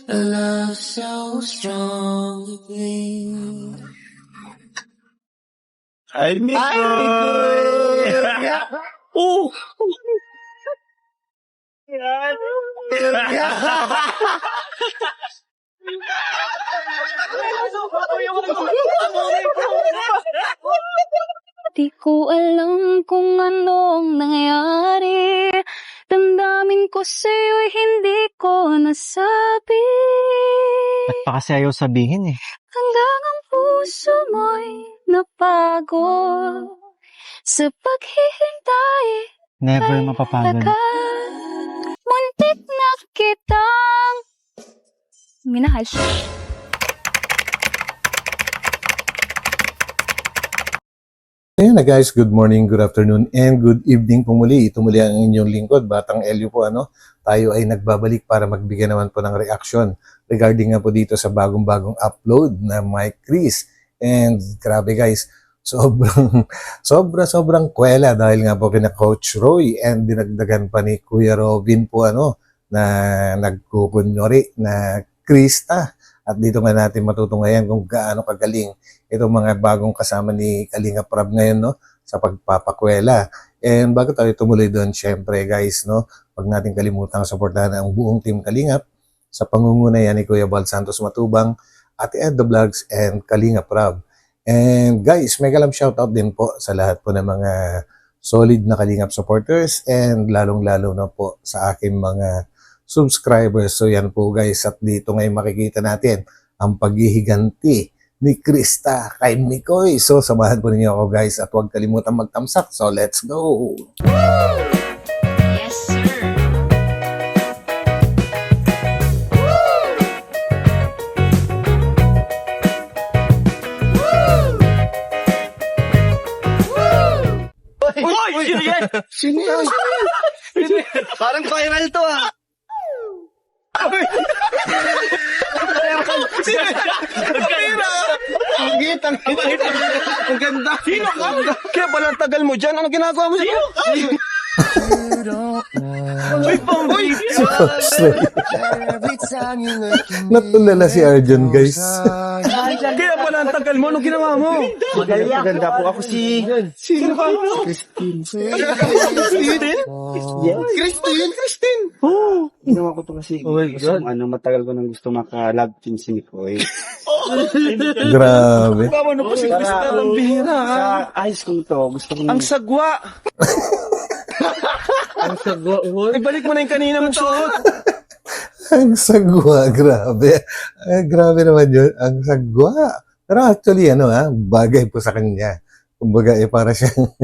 A love so strongly. Ay, Mikoy! Oh! Yan! Di ko alam kung anong nangyari. Damdamin ko sa'yo'y hindi ko nasabi. Ba't pa kasi ayaw sabihin eh? Hanggang ang puso mo'y napagod sa paghihintay. Never mapapagod. Muntik na kitang minahal. Ayan na guys, good morning, good afternoon, and good evening po muli. Ito muli ang inyong lingkod, Batang Elio po. Tayo ay nagbabalik para magbigay naman po ng reaction regarding nga po dito sa bagong-bagong upload na Mike Chris. And grabe guys, sobrang kwela dahil nga po kina Coach Roy and dinagdagan pa ni Kuya Robin po na nagkukunyori na Krista. At dito nga natin matutungayan kung gaano kagaling itong mga bagong kasama ni Kalinga Prab ngayon sa pagpapakwela. And bago tayo tumuloy doon, syempre guys, wag natin kalimutang suportahan ang buong Team Kalingap sa pangungunayan ni Kuya Bal Santos Matubang, Ate Ed The Vlogs, and Kalinga Prab. And guys, mega love shoutout din po sa lahat po ng mga solid na Kalingap supporters and lalong-lalo na po sa aking mga subscribers. So yan po guys, at dito ngayon makikita natin ang paghihiganti ni Krista kay Mikoy. So samahan po ninyo ako guys at huwag kalimutan magtamsak. So let's go! Yes, sir. Uy! Sino yan? Sino yan? Parang viral to ah! Ang ganda. Sino ka? Kaya pala ang tagal mo dyan. Ano ginagawa mo dyan? Uy, pambay! Si Coach Roy. Natulala si Arjun guys. Kaya pala ang tagal mo. Ano ginawa mo? Maganda po ako si... Sino ka? Christine? Yes. Christine! Oh! Ginawa ko to kasi matagal ko nang gusto maka-love team si Mikoy. Grabe. Paano po si Krista? Ang bihira ka. Sa ayos ko to, gusto ko Ang sagwa! ang sagwa. Ay, balik mo na yung kanina mong suot. Ang sagwa, grabe. Grabe naman yun. Ang sagwa. Pero actually, bagay po sa kanya. Kumbaga, para siyang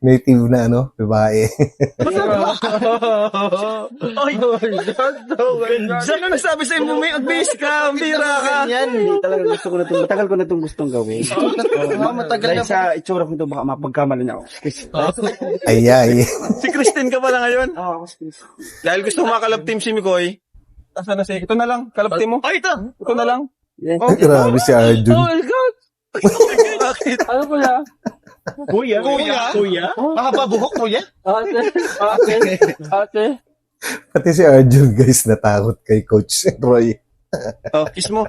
native na, babae. Ay, saan ka nagsabi sa'yo mo may agbis ka? Ang bihira ka. Yan, hindi talaga gusto ko na to. Matagal ko na itong gustong gawin. Matagal Dahil na. sa itsura ko ito, baka mapagkamali na ako. Ay. Si Christine ka pala ngayon. Oo, ako si Chris. Dahil gusto mo makalab team si Mikoy. Asa na si... Ito na lang. Kalab team mo. Ay, ito. Ito na lang. Yes. Grabe si Arjun. Oh my God. Bakit? Ano pala? Kuya? Makapabuhok, kuya? Ate. Pati si Arjun, guys, natakot kay Coach Roy. Oh, kiss mo.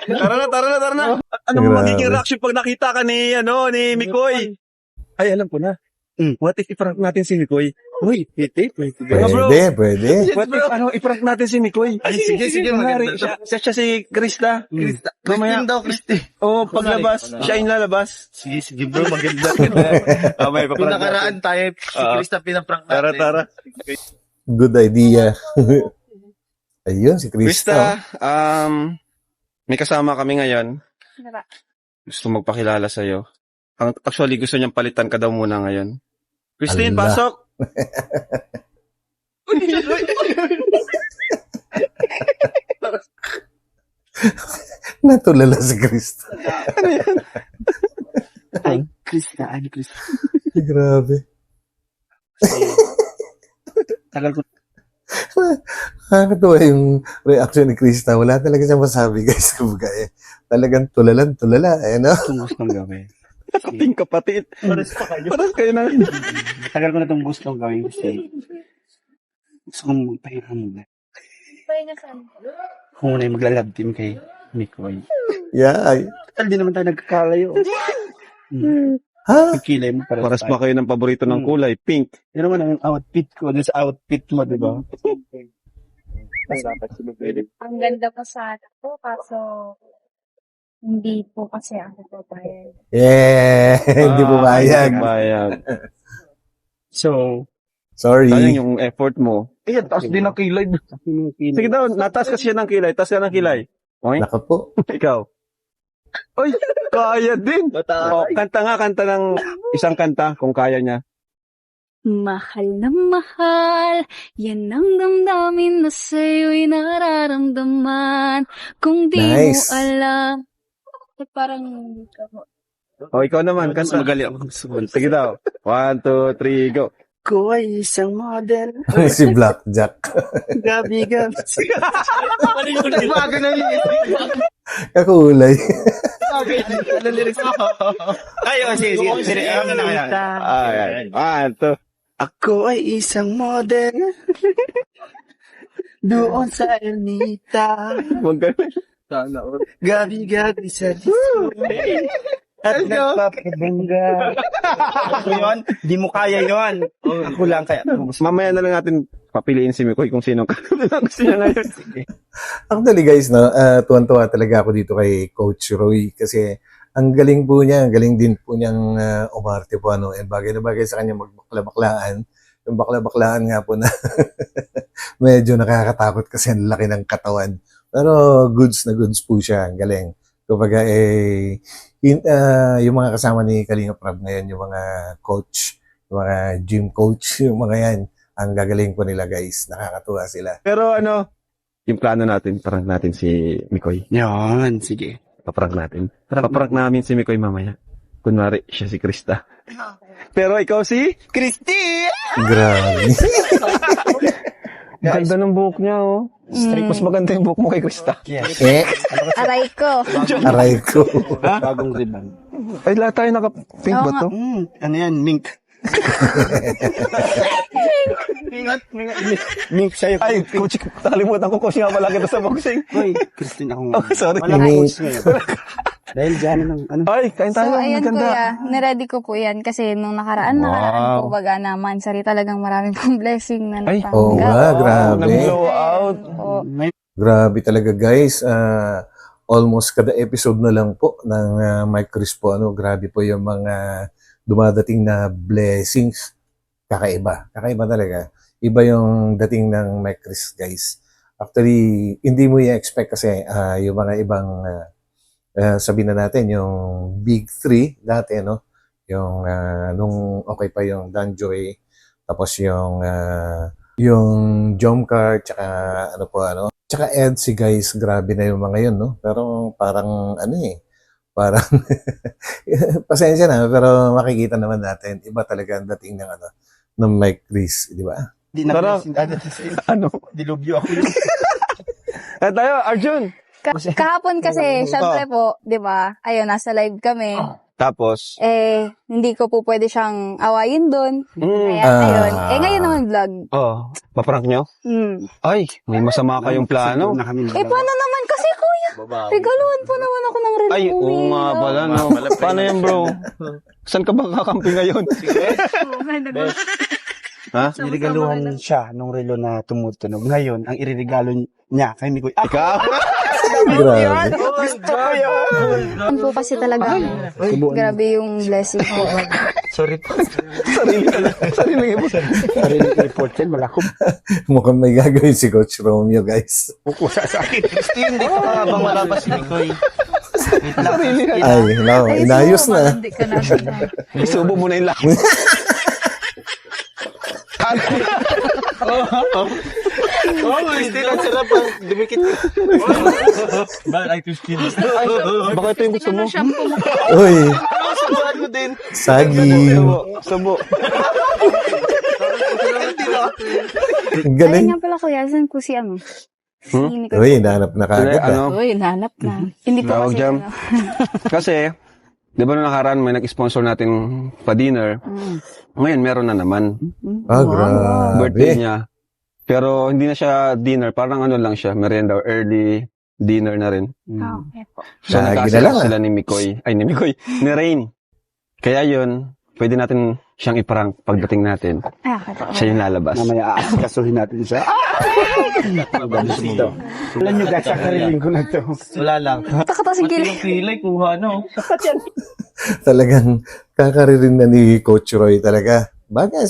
Tara na. Ano mo Grabe. magiging reaction pag nakita ka ni Mikoy? Ay, alam ko na. What if i-prank natin si Mikoy? Uy, pwede. Bro. Pwede. What if i-prank natin si Mikoy? Ay, sige, maganda. Siya si Krista. Mamaya. Christine. Oh, paglabas, siya yung lalabas. Sige bro, maganda. May paprank. Pinakaraan tayo, si Krista pinaprank natin. Tara. Good idea. Ayun, si Krista. Krista, may kasama kami ngayon. Diba? Gusto magpakilala sa'yo. Actually, gusto niyang palitan ka daw muna ngayon. Christine, Ala. pasok! Natulala si Krista. Ay, Krista. Grabe. Tagal ko. Nakakatuwa yung reaction ni Krista. Wala talaga siyang masabi, guys. Kumbaga, talagang tulala. Itong gustong gawin. Ating kapatid. Paras kayo na. Matagal ko na itong gustong gawin kasi gusto kong magpahinga muna. Kung muna yung magla-love team kay Mikoy. Yeah. Total, di naman tayo nagkakalayo. Ha? Nagkilay mo para Paras sa pa kayo ng paborito ng kulay, pink. Yun naman ang outfit ko. Dun sa outfit mo, di ba? Dapat sila pwede. Ang ganda po sana po, kaso hindi po kasi ako papayag. Yeah. Hindi po bayag. Bayag. So, Sorry. Sayang yung effort mo. Taas din ang kilay. Sige daw, nataas kasi siya ng kilay. Taas ka ng kilay. Okay? Naka po. Ikaw. Ay, kaya din. Oh, kanta ng isang kanta kung kaya niya. Mahal na mahal, yan ang damdamin na sa'yo'y nararamdaman. Kung di Nice. mo alam, parang Oh, ikaw naman, kanta. magaling ako sumunod. Sige daw. 1, 2, 3, go. Ko ay isang model. Si Blackjack. Gabi-gabi. Bago na yun. Kakulay. Ano lyrics mo? Ay, sige. Ano na kaya? Ayan. 1, 2. Ako ay isang model. Doon sa Elnita. Magaling. Gabi-gabi sa disco. At nagpapabangga. Ako yun? Di mo kaya yun. Ako lang kaya. Mamaya na lang natin papiliin si Mikoy kung sino gusto niya ngayon. Actually guys, no, tuwan-tuwa talaga ako dito kay Coach Roy kasi ang galing po niya, ang galing din po niyang umarte po ano, and bagay na bagay sa kanya magbakla-baklaan. Yung bakla-baklaan nga po na medyo nakakatakot kasi ang laki ng katawan. Pero goods na goods po siya, ang galing. Kumbaga yung mga kasama ni Kalinga Prab ngayon, yung mga coach, yung mga gym coach, yung mga yan, ang gagaling po nila guys. Nakakatuwa sila. Pero yung plano natin, parang natin si Mikoy. Yan, sige. Paprank natin. Paprank namin si Mikoy mamaya. Kunwari, siya si Krista. Pero ikaw si Christy! Grabe. Ang ganda ng buhok niya, oh. Mas maganda yung buhok mo kay Krista. aray ko. Aray ko. Bagong ribbon. Ay, lahat tayo naka-pink ba to? Ano yan? Mink. Mink sa'yo. Ay, coach, nakalimutan ko coach nga pala kita sa boxing. Hoy, Christine, ako. Oh, sorry. Wala akong coach ngayon. Dahil dyan ng ano. Ay, kain So, tayo. ayan Maganda. kuya, naready ko po yan kasi nung nakaraan po baga naman, sari talagang maraming pong blessing na Ay, Oo natanggap. nga, grabe. Nag-blow out. Oo. Grabe talaga guys. Almost kada episode na lang po ng Mike Chris po. Grabe po yung mga dumadating na blessings. Kakaiba. Kakaiba talaga. Iba yung dating ng Mike Chris guys. Actually, hindi mo i-expect kasi yung mga ibang sabihin na natin, yung Big Three dati, no? Yung nung okay pa yung Danjoy, tapos yung Jomcar, tsaka tsaka EDSI guys, grabe na yung mga yun, no? Pero parang parang pasensya na, pero makikita naman natin, iba talaga ang dating ng ng Mike Chris, di ba? Di na Tara. Ano? Dilubyo ako. Kaya tayo, Arjun. Kahapon kasi, syempre po, di ba, ayun, nasa live kami. Tapos, Hindi ko po pwede siyang awayin doon. Kaya, Ah. ayun. Ngayon naman vlog. paprank nyo? Ay, may masama kayong plano. Na kami Paano naman kasi, kuya? Regaluhan po naman ako ng relo. Ay, oo nga pala, no. Paano yan, bro? Saan ka ba kakampi ngayon? Ha? Irigaluhan siya nung relo na tumutunog. Ngayon, ang iririgalo niya kay Mikoy. Ikaw? Grabe. Gusto ko yun! Yan po kasi talaga. Grabe yung blessing ko. Sorry po. Sarili mo. Sarili report yan. Malakom. Mukhang may gagawin si Coach Romeo guys. Pukusa sa akin. Christine, hindi pa habang wala pa si Mikoy. Sarili ka. Ay, no, inayos na. Hindi ka na. Isubo mo na yung lakot. Christine, ang sarap. Dumikit. Ay, Christine. Baka ito yung gusto mo. Uy, Subuhan mo din. saging. Subo. Ang Ay, galing. nga pala kuya, saan po si Si Nicole. Uy, nahanap na kagad. Ano? Uy, nahanap na. Hindi po Tawag kasi. dyan. Kasi, Di ba nung nakaraan may nag-sponsor natin pa-dinner? Ngayon meron na naman. Birthday Grabe. niya. Pero hindi na siya dinner. Parang ano lang siya. Merienda or early dinner na rin. Okay po. So Lagi nagkasama na lang, ah. sila ni Mikoy. Ay, ni Mikoy. Ni Rain. Kaya yun, pwede natin siyang iprank pagdating natin. Okay po. Siya yung lalabas. Mamaya aasikasuhin natin siya. Alam nyo guys, kakariling ko na to. Wala lang. Takata sige. Kilay, kuha, no? Talagang kakaririn na ni Coach Roy talaga. Bagay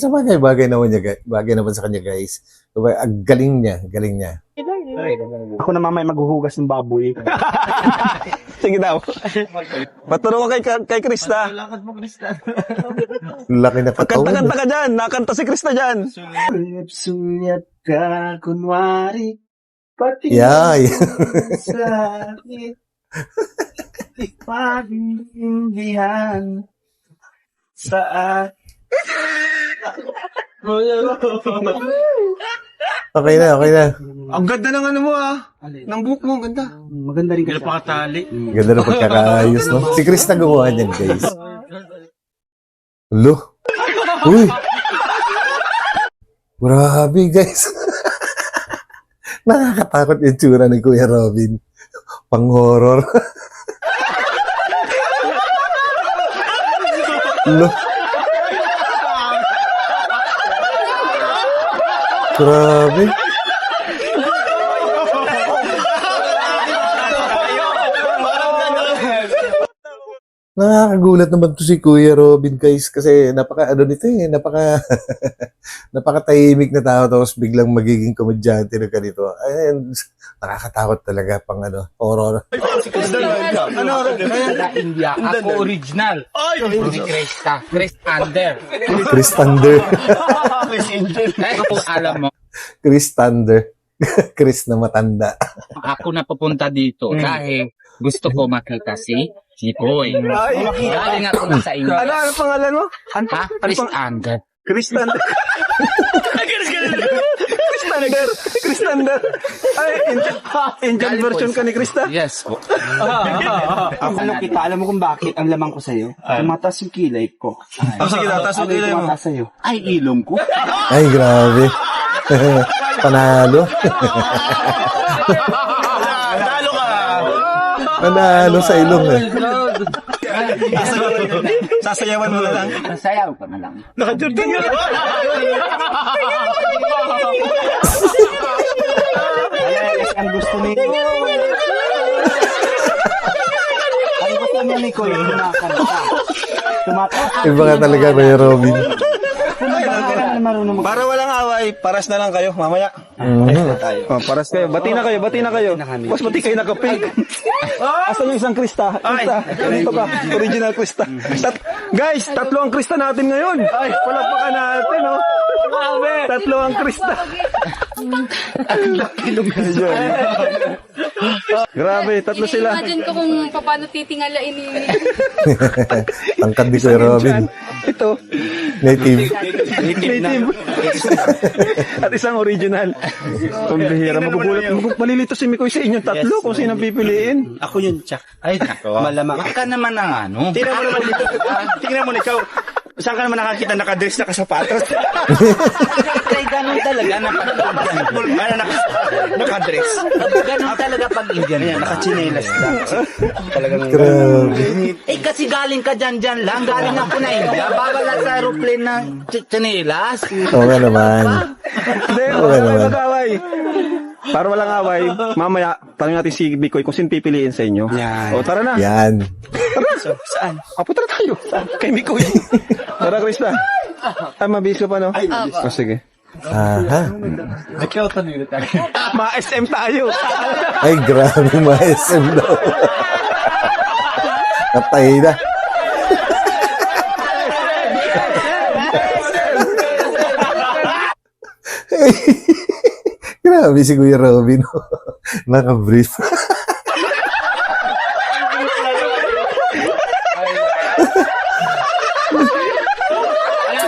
naman sa kanya guys. Ang galing niya. Ako na mamaya maghuhugas ng baboy. Sige daw. Paturo ka kay Krista. Lakad mo, Krista. Laki na katawan. Kanta-kanta ka dyan. Nakanta si Krista dyan. Sulyat ka, kunwari, pati Yeah. sa ipag-indihan sa Okay na. Ang ganda ng ano mo ng buhok mo, ang ganda. Maganda rin kasi. Pakatali. Ganda na pagkakaayos, no? Si Chris na gumawa niyan, guys. Lo. Uy. Grabe, guys. Nakakatakot yung tsura ni Kuya Robin. Pang-horror. Lo. Grabe. Nakakagulat naman to si Kuya Robin guys kasi napakatahimik na tao tapos biglang magiging komedyante na ganito. And nakakatakot talaga pang horror. India. Ako original. Si Krista. Chris Thunder. Chris Thunder. Ako alam mo, Chris Thunder. Chris na matanda. ako na pupunta dito dahil gusto ko makita si Koy. Galing ako na sa inyo. Ano pangalan mo? Ha? Chris Thunder. Kristen. Kristander. Ay, Indian version ka ni Krista? Yes po. Ako nung kita, alam mo kung bakit ang lamang ko sa'yo? Tumatas yung kilay ko. Sige, tatas mo kilay mo. Tumatas sa'yo? Ay, ilong ko. Ay, grabe. Panalo. Talo ka. Panalo sa ilong eh. Sasayawan mo na lang. Sasayaw ka na lang. Naka-Jordan yun. Ang gusto ni... Ang gusto niya ni Koy, kumakanta. Tumatas. Iba ka talaga, Kuya Robin. Para walang away, paras na lang kayo mamaya. Oh, paras kayo. Bati na kayo. Mas bati kayo naka-pink. Asan yung isang Krista? Dito ka. Original Krista. Guys, tatlo ang Krista natin ngayon. Ay, palapakan natin, oh. Tatlo ang Krista. Grabe, tatlo sila. Imagine ko kung paano titingalain ni... Tangkad ni Kuya Robin. Ito, Native. at isang original. Pambihira, malilito si Mikoy sa inyong tatlo kung sino pipiliin. Ako yun, Chuck. Ay, nako. Malamang. Baka naman ang ano. Tingnan mo naman dito. Tingnan mo na ikaw. Saan ka naman nakakita nakadress na kasapatos? Ay, ganun talaga na pag Indian. Nakadress. Ganun talaga pag Indian. Ayan, nakachinelas lang. Talagang... Grabe. Eh, kasi galing ka dyan lang. Galing ako na India. Bawal na sa aeroplane ng tsinelas. Oo nga naman. Hindi, Okay naman. mag-away. Para walang away, mamaya, tanong natin si Bikoy kung sino pipiliin sa inyo. Yan. O, tara na. Yan. Saan? Punta na tayo. Kay Mikoy. Tara, Krista. Mabis ka pa, no? O, sige. Aha. Ma-SM tayo. Ay, grabe, ma-SM daw. Napay na. Grabe si Kuya Robin. Naka-brief.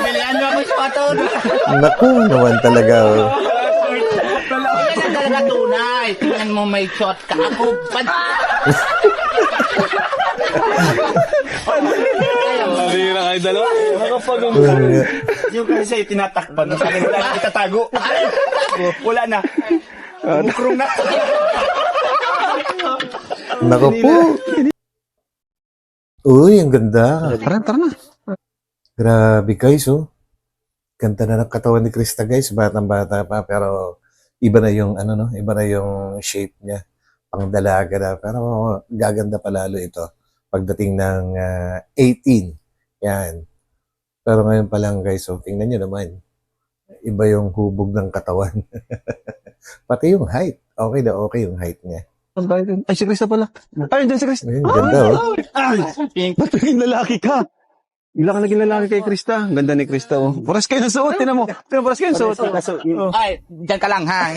Bilihan mo ako sa paton. Naku, naman talaga. Oh. Ito talaga tunay. Tingnan mo may shot ka. Ako, Malira kayo dalawa. Yung kasi sa'yo tinatakpan. Sabi wala na itatago. Wala na. Mukrong na. Nako po. Uy, ang ganda. Tara na. Grabe guys, oh. Ganda na ng katawan ni Krista guys. Batang-bata pa, pero iba na yung, ano, no? Iba na yung shape niya. Pang dalaga na. Pero gaganda pa lalo ito. Pagdating ng 18. Yan. Pero ngayon pa lang guys, so tingnan nyo naman. Iba yung hubog ng katawan. Pati yung height. Okay na okay yung height niya. Ay, si Krista pala. Ay, dyan si Krista. Ayun, ganda oh. Ba't naging lalaki ka? Bigla ka naging lalaki kay Krista. Ang ganda ni Krista, oh. Paras kayo ng suot, tinan mo. Paras kayo ng suot. Oh. Ay, dyan ka lang, ha?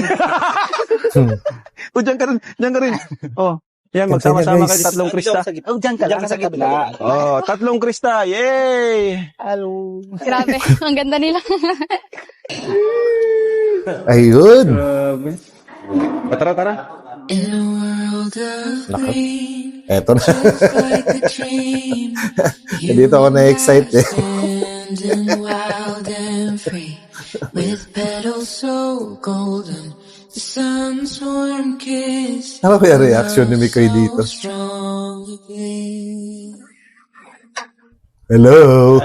O, dyan ka rin. Oh. Yan, magsama-sama kayo tatlong Krista. Oh, dyan ka lang sa kabila. Oh, tatlong Krista. Yay! Grabe, ang ganda nila. Ayun. Tara. In a world of green, Eto na. like a dream, Dito ako na-excite eh. standing wild and free, with petals so golden, the sun's warm kiss. Ano kaya reaction ni Mikoy dito? So strongly. Hello.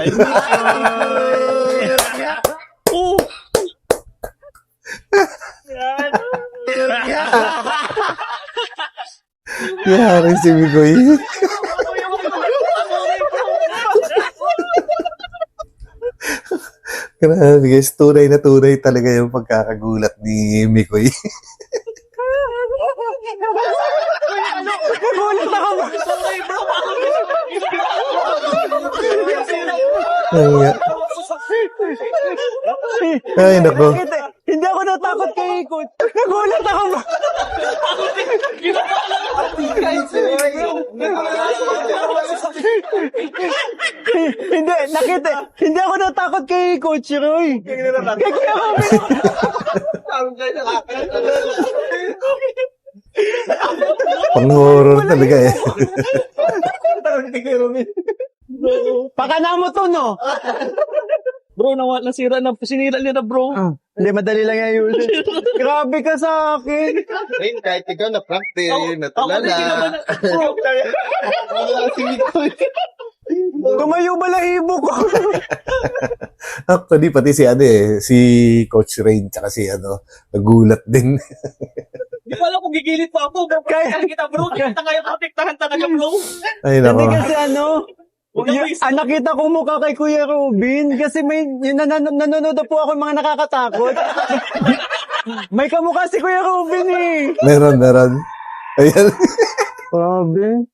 Yari si Mikoy. Grabe guys, tunay na tunay talaga yung pagkakagulat ni Mikoy. Ay, nako. Hindi ako natakot kay Coach. Nagulat ako. Hindi ako natakot kay Coach Roy. Kay Kuya Robin. Pang-horror talaga eh. Pakana mo to, no? Bro, nasira na, sinira nila, bro. Hindi, madali lang yan yun. Grabe ka sa akin. Ayun, kahit ikaw na-prank, natulala. Tumayo balahibo ko. Actually, pati si si Coach Rain, tsaka si nagulat din. Di ko alam kung gigilid pa ako. Kaya kita, bro. Kita kayo protektahan talaga, bro. Ay, nako. Hindi kasi nakita ko mukha kay Kuya Robin kasi nanonood po ako ng mga nakakatakot. May kamukha si Kuya Robin eh. Meron. Ayan. Grabe.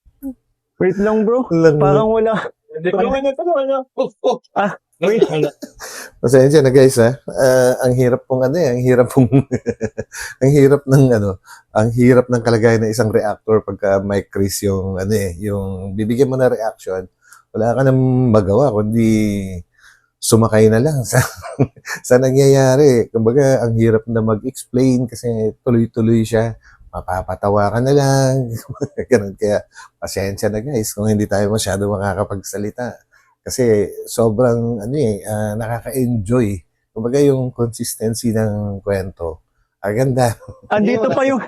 Wait lang bro. Parang wala. Pasensya na guys ha. Ang hirap pong ang hirap pong ang hirap ng kalagayan ng isang reactor pagka may crease yung yung bibigyan mo na reaction. Wala ka nang magawa kundi sumakay na lang sa nangyayari. Kumbaga, ang hirap na mag-explain kasi tuloy-tuloy siya. Mapapatawa ka na lang. Ganun. Kaya, pasensya na guys kung hindi tayo masyado makakapagsalita. Kasi sobrang nakaka-enjoy. Kumbaga, yung consistency ng kwento. Ganda. Andito pa yung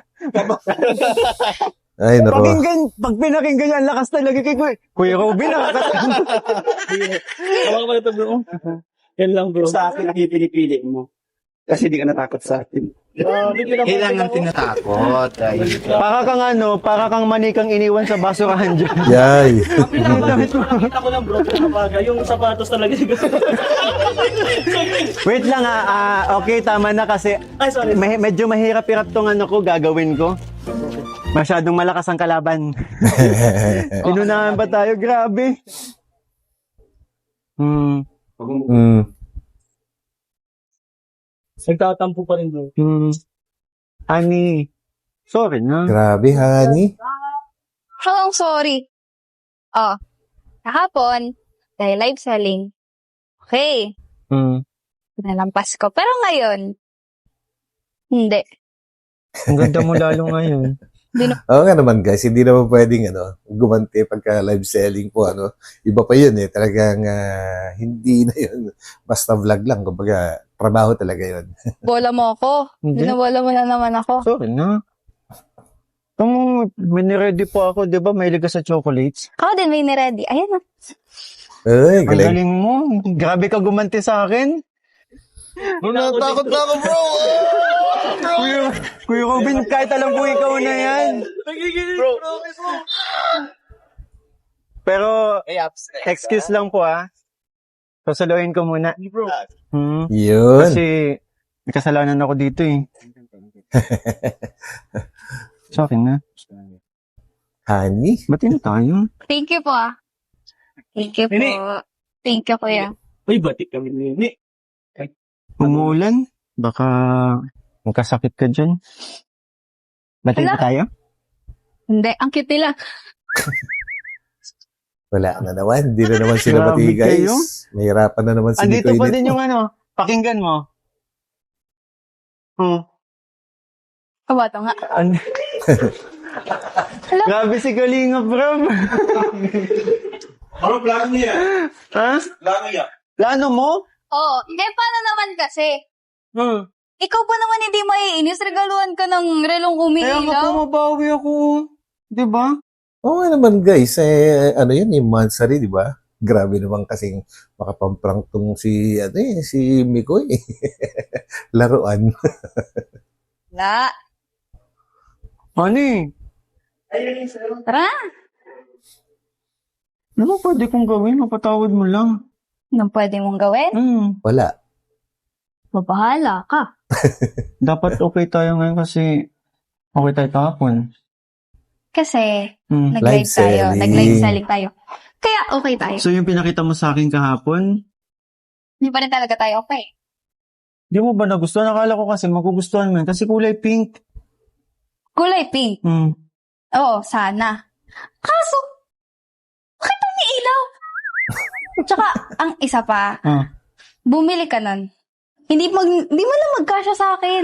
Ay, nako. pag pinakinggan niya, ang lakas talaga kay Kuya Robin. Yan lang bro. Sa akin, nakipili-pili mo. Kasi di ka natakot sa akin. Kailangan tinatakot. Para kang manikang iniwan sa basurahan dyan. Yay. Nakita ko lang bro, yung sapatos talaga. Wait lang okay, tama na kasi medyo mahirap-hirap tong ko gagawin ko. Masyadong malakas ang kalaban. Inunahan ba tayo? Grabe. Nagtatampo pa rin bro. Honey. Sorry na. Grabe, honey. How sorry? Kahapon, dahil live selling, okay, nalampas ko. Pero ngayon, hindi. Ang ganda mo lalo ngayon. Oo nga naman guys, hindi naman pwedeng gumanti pagka live selling po Iba pa yun talagang hindi na yun. Basta vlog lang, kumbaga trabaho talaga yun. Bola mo ako. Hindi. Binabola mo na naman ako. Sorry na. Kung miniready po ako, di ba? Mahilig ka sa chocolates. Ako din may ni-ready. Ayan na. Ay, Ang galing. galing mo. Grabe ka gumanti sa akin. Natakot na ako, bro. Kuya Robin, kahit alam ko ikaw na yan. Pero, excuse lang po Sasaluhin ko muna. Yun. Kasi, may kasalanan ako dito Sorry na. Honey? Ba't yun tayo? Thank you po Thank you po. Thank you, kuya. Uy, batik kami nini. Umuulan? Baka magkasakit ka dyan. Ba't Wala. ba tayo? Hindi, ang cute nila. Wala na naman. Hindi na naman sila Grabe pati guys. kayo. Mahirapan na naman si Andito Nico pa Init. din yung pakinggan mo. Kabato nga. Grabe si Kalinga, bro. Ano plano niya? Ha? Plano niya? Plano mo? Oo. Paano naman kasi? Ikaw pa naman hindi maiinis. Regaluhan ka ng relong Kaya nga umiilaw. pumabawi ako. Diba? Oo nga naman guys. Yun, yung Mansari, di ba? Grabe naman kasing makapamprang tong si Mikoy. Laruan. Wala. Ani, Tara. ano pwede kong gawin? Mapatawad mo lang. Anong pwede mong gawin? Wala. Mabahala ka. Dapat okay tayo ngayon kasi okay tayo kahapon. Kasi, Hmm. nag-live Live tayo. selling. Nag-live selling tayo. Kaya okay tayo. So yung pinakita mo sa akin kahapon, Hindi pa rin talaga tayo okay. di mo ba nagustuhan? Nakala ko kasi magugustuhan mo yun kasi kulay pink. Kulay pink. Oo, sana. Kaso, bakit umiilaw? Tsaka, ang isa pa, bumili ka nun. Hindi mo na magkasya sa akin.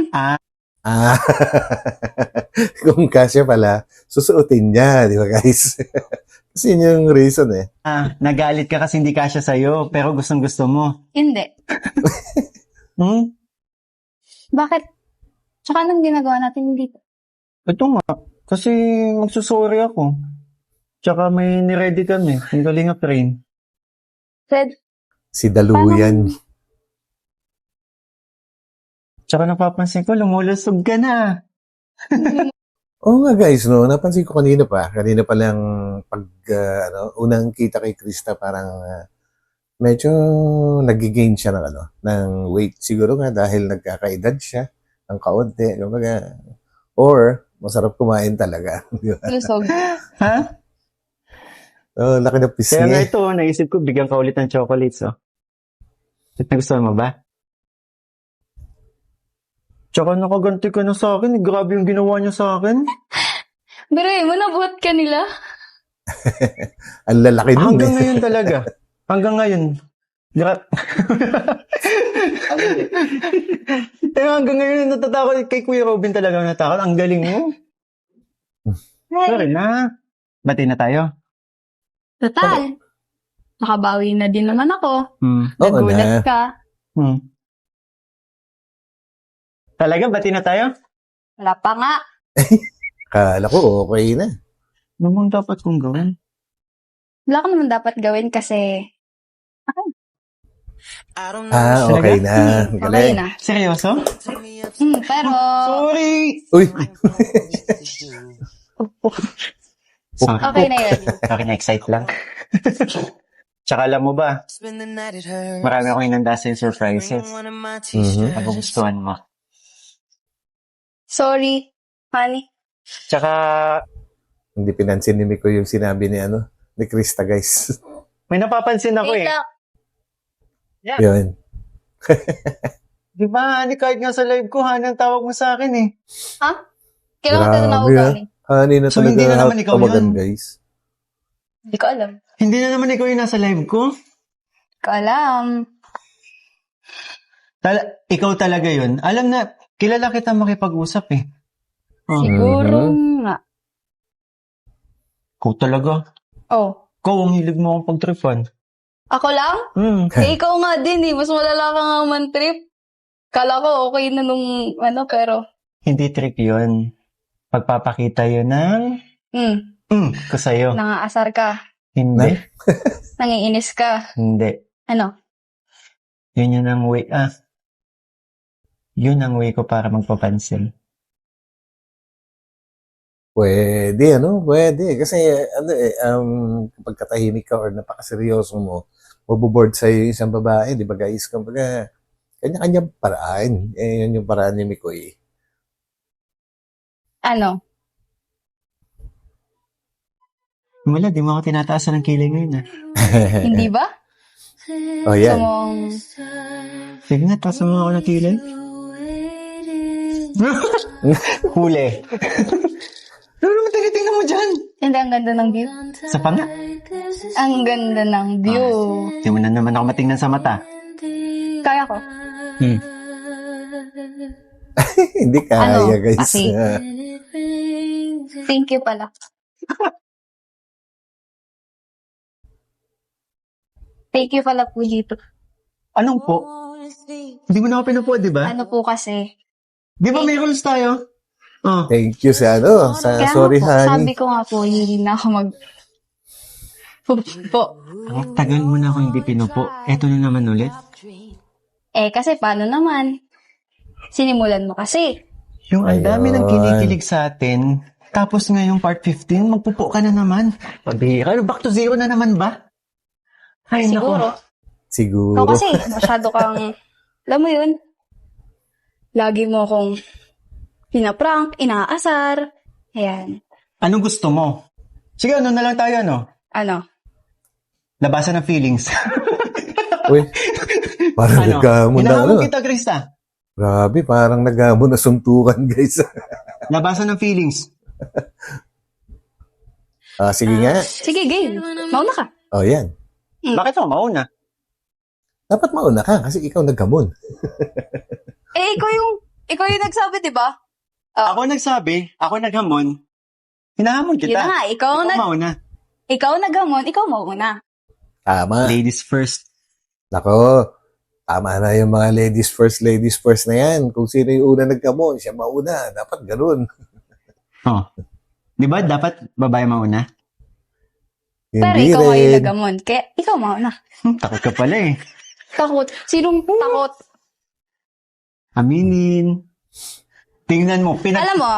Kung kasya pala, susuotin niya, di ba guys? Kasi yun yung reason Nagalit ka kasi hindi kasya sa'yo, pero gustong gusto mo. Hindi. Bakit? Tsaka anong ginagawa natin dito? Ito nga, kasi magsusorry ako. Tsaka may niready kami, yung Kalinga Train. Fred, Si Daluyan. Tsaka napapansin ko, lumulusog ka na. Oo nga guys, napansin ko kanina pa lang pag unang kita kay Krista parang medyo nagigain siya ng weight. Siguro nga dahil nagkakaedad siya ng kaunti, kumbaga, or masarap kumain talaga. Di ba? lusog. Ha? Laki na Kaya nga pisngi. ito, naisip ko, bigyan ka ulit ng chocolates, Nagustuhan mo ba? Tsaka nakaganti ka na sa akin. Grabe yung ginawa niya sa akin. Pero mo, nabuhat ka nila. Ang lalaki nun Hanggang ngayon talaga. Hanggang ngayon. Hanggang ngayon natatakot kay Kuya Robin talaga natakot. Ang galing mo. Sorry na. Bati na tayo. Total. Nakabawi na din naman ako. Oo Nagulat na. ka. Talaga, bati na tayo? Wala pa nga. Kala ko okay na. Ano bang dapat kong gawin? Wala ka naman dapat gawin kasi Okay na. okay Galing. na. Seryoso? Pero, Sorry! Uy! okay na yun. Okay, na-excite lang. Tsaka alam mo ba, marami akong inanda sa surprises. Nagugustuhan mo. Sorry, honey. Tsaka, Hindi pinansin ni Miko yung sinabi ni Krista guys. may napapansin ako Wait lang. Yun. Di ba, Hani, kahit nga sa live ko, Hani, ang tawag mo sa akin Ha? Kailangan ka na Grabe, naugali. Honey na So, talaga hindi na naman ikaw tawagan, yun? guys. Hindi ko alam. Hindi na naman ikaw yung nasa live ko. Hindi ko alam. Ikaw talaga yun. Alam na, kilala kita makipag-usap eh. Siguro nga. Ikaw talaga. Oh. Ikaw, ang hilig mo akong pagtripan. Ako lang? Eh, ikaw nga din eh. Mas malala ka nga man-trip. Kala ko okay na nung pero... Hindi trick yun. Pagpapakita yun ng... ko sa'yo. Nangaasar ka. Hindi. Nangiinis ka. Hindi. Ano? Yun ang way. Yun ang way ko para magpapansin. Pwede, Pwede. Kasi, kapag katahimik ka or napakaseryoso mo, mabuboard sa'yo yung isang babae, di ba guys? Kumbaga, kanya-kanya paraan. Yun yung paraan ni Mikoy. Ano? Wala, di mo ako tinataasan ng kilay ngayon Hindi ba? Oh, yan. Sige nga, taasan mo ako ng kilay. Huli. Ano naman tinitingnan mo dyan? Hindi, ang ganda ng view. Sa panga. Ang ganda ng view. Di mo na naman ako matingnan sa mata. Kaya ko. Hindi kaya, guys. Kasi, thank you pala. Thank you pala po dito. Anong po? Hindi mo na ako pinupo, di ba? Ano po kasi? Di ba may rules tayo? Oh. Thank you sa Kaya sorry, nga po, honey. sabi ko nga po, hindi na ako po. Ang tagal mo na ako hindi pinupo. Eto na naman ulit. Kasi paano naman? Sinimulan mo kasi. Yung ang dami ng Ayun. kinikilig sa atin. Tapos ngayong part 15, magpupo ka na naman. Pabihira. Back to zero na naman ba? Ay, Siguro. nako. Siguro. Ikaw kasi, masyado kang, alam mo yun, lagi mo akong pinaprank, inaasar. Ayan. Anong gusto mo? Sige, ano na lang tayo, no? Ano? Labasan ng feelings. Uy, parang nagkamon na Hinahamon kita, Krista. Grabe, parang nagkamon na suntukan, guys. Labasan ng feelings. Sige nga. Sige, game. Mauna ka. Oh, yan. Bakit ako mauna? Dapat mauna ka kasi ikaw nagkamon. Ikaw yung nagsabi, di ba? Ako nagsabi, ako naghamon. Hinahamon Yun kita. na nga, ikaw mauna. Ikaw naghamon, ikaw mauna. Tama. Ladies first. Nako, tama na yung mga ladies first na yan. Kung sino yung una nagkamon, siya mauna. Dapat ganun. Oh. Di ba dapat babae mauna? Pero Hindi ikaw nga yung rin. nagamon. Kaya ikaw mauna. Takot ka pala eh. Takot. Sinong takot? Aminin. Tingnan mo. Alam mo,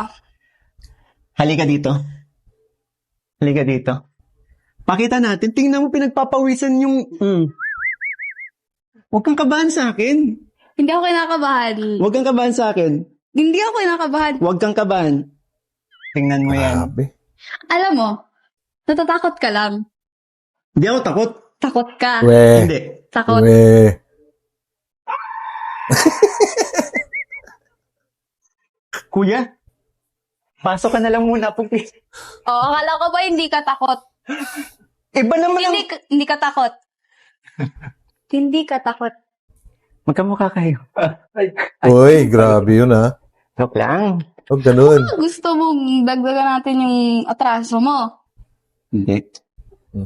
Halika dito. Halika dito. Pakita natin. Tingnan mo pinagpapawisan yung... Huwag kang kabahan sa akin. hindi ako kinakabahan. Huwag kang kabahan sa akin. Hindi ako kinakabahan. Huwag kang kabahan. Tingnan mo yan. Grabe. Alam mo, natatakot ka lang. Hindi ako takot. Takot ka. Hindi. Takot. Kuya, pasok ka na lang muna po. Oo, akala ko ba hindi ka takot? Iba naman ang... Hindi ka takot. Hindi ka takot. Magkamukha kayo. Uy, grabe yun ha. Joke lang. Huwag ganun. Gusto mong dagdagan natin yung atraso mo. Hindi.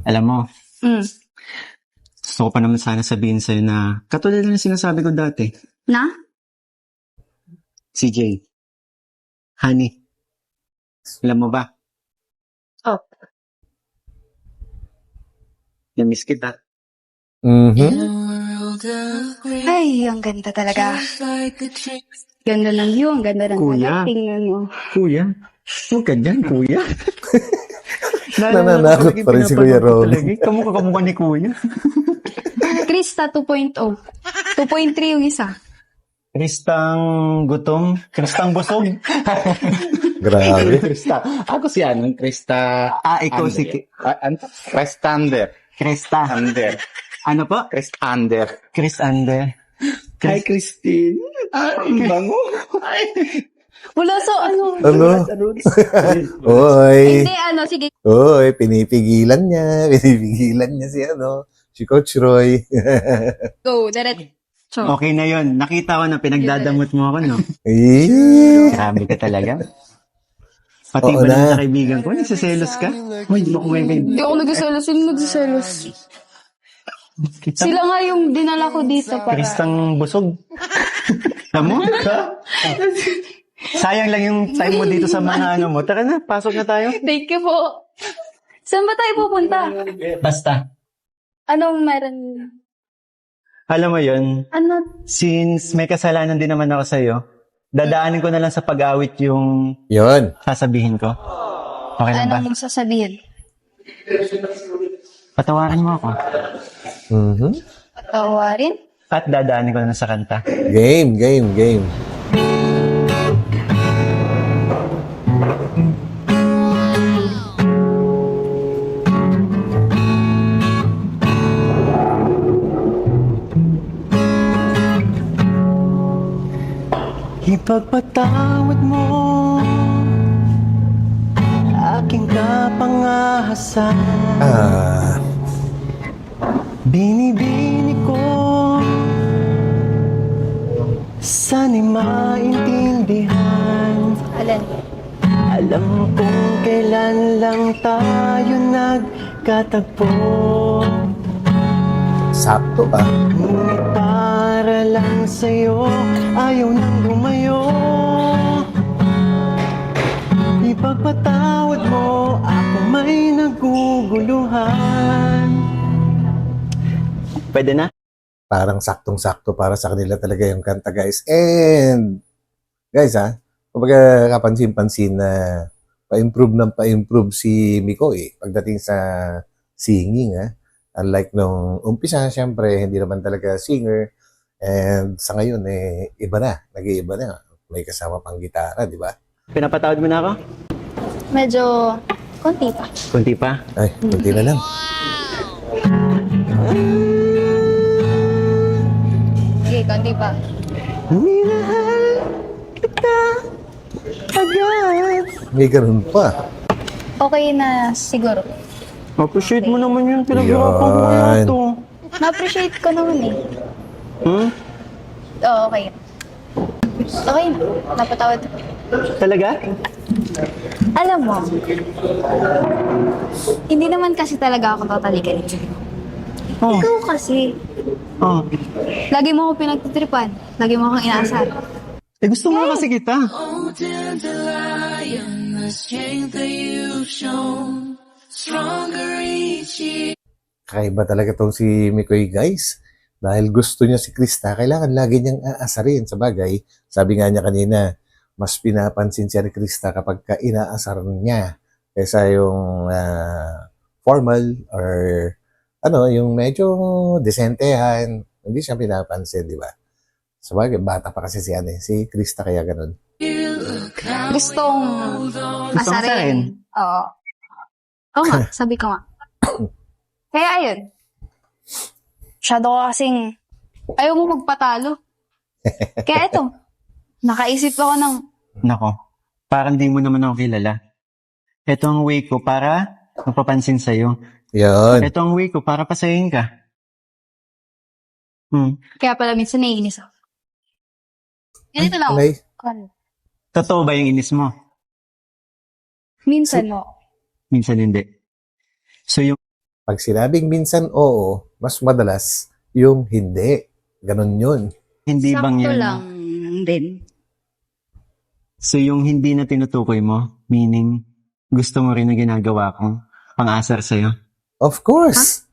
Alam mo, Mm. gusto ko pa naman sana sabihin sa'yo na katulad na sinasabi ko dati. Na? CJ. Honey. Alam mo ba? Oh. Na-miss kita. Mhm. Ay, ang ganda talaga. Ganda ng view, ang ganda ng Kuya. tingnan mo. Kuya. Huwag ka dyan, kuya. Nananakot pa rin si Kuya Rolly. Kamukha ni kuya. Krista 2.0. 2.3 yung isa. Kristang gutom. Kristang busog. Grabe. Krista. Ako si anong Krista. Ikaw si... Kristander. Krista. Ander. Ano po? Kristander. Chris Ander. Hi, Christine. Ang bango. Wala sa ano. Oy. Hindi, sige. Oy, pinipigilan niya. Pinipigilan niya si Coach Roy. Go, diretso. Okay na yon. Nakita ko na pinagdadamot mo ako, no? Eh. Grabe ka talaga. Pati Oo ba na. na kaibigan ko? Nagsiselos ka? Uy, di mo kumain. Hindi ako nagsiselos. Sino nagsiselos? Kita Sila nga yung dinala ko dito para... Kristang busog. Alam mo? Sayang lang yung time mo dito sa mga ano mo. Tara na, pasok na tayo. Thank you po. Saan ba tayo pupunta? Basta. Anong meron? Alam mo yun, Ano? since may kasalanan din naman ako sa'yo, dadaanin ko na lang sa pag-awit yung Yun. sasabihin ko. Okay lang ba? Anong sasabihin? Patawarin mo ako. Mhm. Patawarin? At dadaanin ko na lang sa kanta. Game. Ipagpatawad mo aking kapangahasan. Binibini ko sana'y maintindihan. Alin? Alam kong kailan lang tayo nagkatagpo. Sakto ba? Ngunit para lang sa'yo ayaw nang lumayo. Ipagpatawad mo ako may naguguluhan. Pwede na? Parang saktong-sakto para sa kanila talaga yung kanta, guys. And, guys, kumbaga kapansin-pansin na pa-improve si Miko pagdating sa singing, Unlike nung umpisa, syempre, hindi naman talaga singer. And sa ngayon, iba na. Nag-iiba na. May kasama pang gitara, di ba? Pinapatawad mo na ako? Medyo konti pa. Kunti pa? Ay, kunti na lang. Sige, konti pa. Minahal kita agad. May ganun pa. Okay na siguro. Appreciate mo naman yung pinaghirapan mo Yan. ito. Na-appreciate ko naman eh. Hmm? Oo, okay. Okay na. Napatawad. Talaga? Alam mo, hindi naman kasi talaga ako totally galit. Oh. Ikaw kasi, Oh. lagi mo ako pinagtitripan. Lagi mo akong inaasar. Gusto mo kasi kita. Oh, dandelion, the strength that you've shown, stronger each year. Kakaiba talaga tong si Mikoy, guys. Dahil gusto niya si Krista, kailangan lagi niyang aasarin. Sa bagay, sabi nga niya kanina, mas pinapansin siya ni Krista kapag inaasar niya kaysa yung formal or yung medyo desentehan. Hindi siya pinapansin, di ba? Sa bagay, bata pa kasi si Krista, kaya ganun. Gustong asarin. Oo. Oo nga, sabi ko nga. Kaya ayun. Masyado ko kasing ayaw mo magpatalo. Kaya ito, nakaisip ako ng Nako, parang di mo naman ako kilala. Ito ang way ko para mapapansin sa'yo. Yun. Ito ang way ko para pasayin ka. kaya pala minsan naiinis ako. Ganito lang ako. Okay. Totoo ba yung inis mo? Minsan no. Minsan hindi. So yung Pag sinabing minsan oo, mas madalas yung hindi. Ganun yun. hindi bang Sakto yan? lang din. So yung hindi na tinutukoy mo, meaning gusto mo rin na ginagawa kong pang-asar sa'yo? Of course.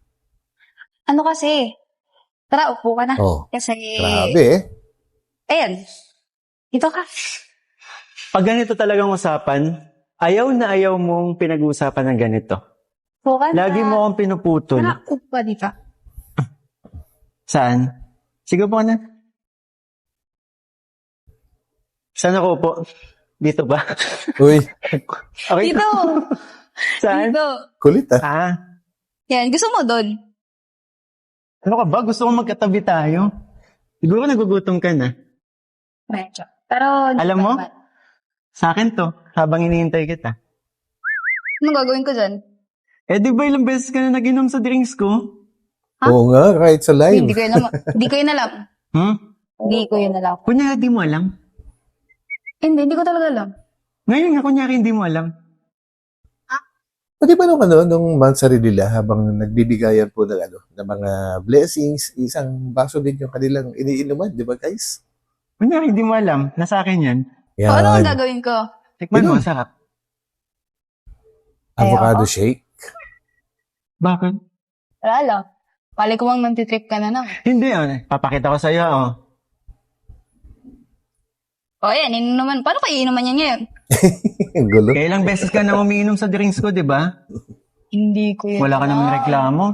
Ano kasi? Tara, upo ka na. Oh, Kasi, grabe ayan. Dito ka. Pag ganito talagang usapan, ayaw na ayaw mong pinag-uusapan ng ganito. Upo ka na. Lagi mo akong pinuputol. Tara, upo ka dito. Saan? Sige po na. Saan ako po? Dito ba? Uy, Okay. Dito. Saan? Dito. kulit Yan, gusto mo doon? Ano ka ba? Gusto kong magkatabi tayo. Siguro nagugutom ka na. Medyo. Pero, di Alam pa mo? naman. Sa akin to, habang hinihintay kita. Anong gagawin ko dyan? Eh, di ba ilang beses ka na nag-inom sa drinks ko? Ha? Oo nga, kahit sa live. Hindi ko yun alam. Hindi ko yun alam. Hmm? Hindi ko yun alam. Kunya, di mo alam. Hindi ko talaga alam. Ngayon nga, kunyari hindi mo alam. Pwede ba nung nung monthsary nila habang nagbibigayan po ng ng mga blessings, isang baso din yung kanilang iniinuman, di ba guys? Kunyari hindi mo alam, nasa akin yan. O, ano ang Yan. gagawin ko? Tikman mo, sarap. Avocado shake. Bakit? Wala lang. Pali ko bang nantitrip ka na naman. Hindi, papakita ko sa'yo, O, yan, inuman. Paano kayo inuman yan ngayon? Ang gulo. Kaya ilang beses ka na umiinom sa drinks ko, di ba? Hindi ko yan. Wala ka naman reklamo.